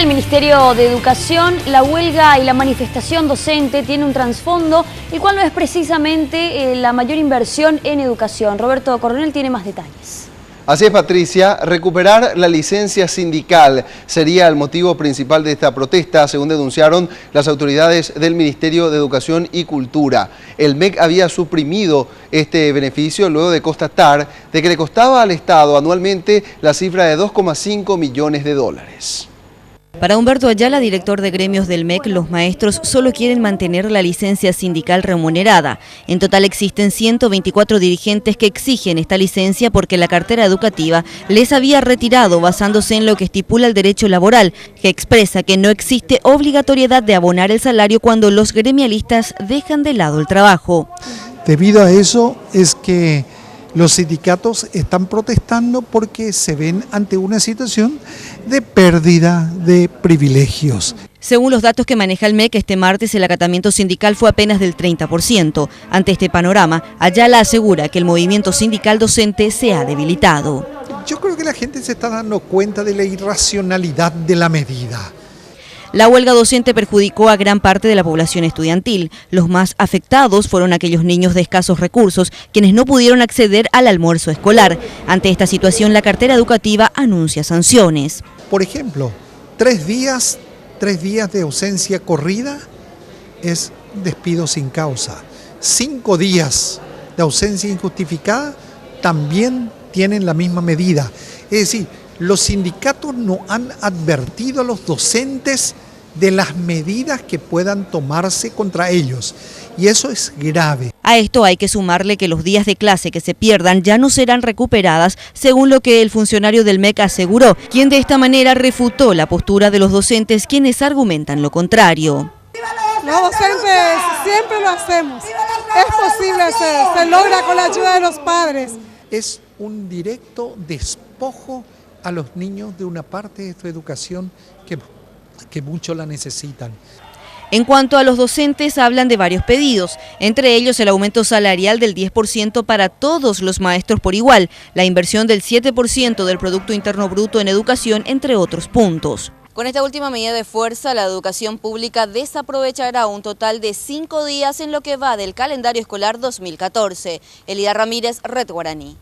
el Ministerio de Educación, la huelga y la manifestación docente tiene un trasfondo, el cual no es precisamente la mayor inversión en educación. Roberto Coronel tiene más detalles. Así es, Patricia, recuperar la licencia sindical sería el motivo principal de esta protesta, según denunciaron las autoridades del Ministerio de Educación y Cultura. El MEC había suprimido este beneficio luego de constatar de que le costaba al Estado anualmente la cifra de 2,5 millones de dólares. Para Humberto Ayala, director de gremios del MEC, los maestros solo quieren mantener la licencia sindical remunerada. En total existen 124 dirigentes que exigen esta licencia porque la cartera educativa les había retirado basándose en lo que estipula el derecho laboral, que expresa que no existe obligatoriedad de abonar el salario cuando los gremialistas dejan de lado el trabajo. Debido a eso es que los sindicatos están protestando porque se ven ante una situación de pérdida de privilegios. Según los datos que maneja el MEC, este martes el acatamiento sindical fue apenas del 30%. Ante este panorama, Ayala asegura que el movimiento sindical docente se ha debilitado. Yo creo que la gente se está dando cuenta de la irracionalidad de la medida. La huelga docente perjudicó a gran parte de la población estudiantil. Los más afectados fueron aquellos niños de escasos recursos, quienes no pudieron acceder al almuerzo escolar. Ante esta situación, la cartera educativa anuncia sanciones. Por ejemplo, 3 días de ausencia corrida es despido sin causa. 5 días de ausencia injustificada también tienen la misma medida. Es decir, los sindicatos no han advertido a los docentes de las medidas que puedan tomarse contra ellos, y eso es grave. A esto hay que sumarle que los días de clase que se pierdan ya no serán recuperadas, según lo que el funcionario del MEC aseguró, quien de esta manera refutó la postura de los docentes, quienes argumentan lo contrario. Los docentes siempre lo hacemos, es posible hacer, se logra con la ayuda de los padres. Es un directo despojo a los niños de una parte de su educación que mucho la necesitan. En cuanto a los docentes, hablan de varios pedidos, entre ellos el aumento salarial del 10% para todos los maestros por igual, la inversión del 7% del Producto Interno Bruto en educación, entre otros puntos. Con esta última medida de fuerza, la educación pública desaprovechará un total de 5 días en lo que va del calendario escolar 2014. Elida Ramírez, Red Guaraní.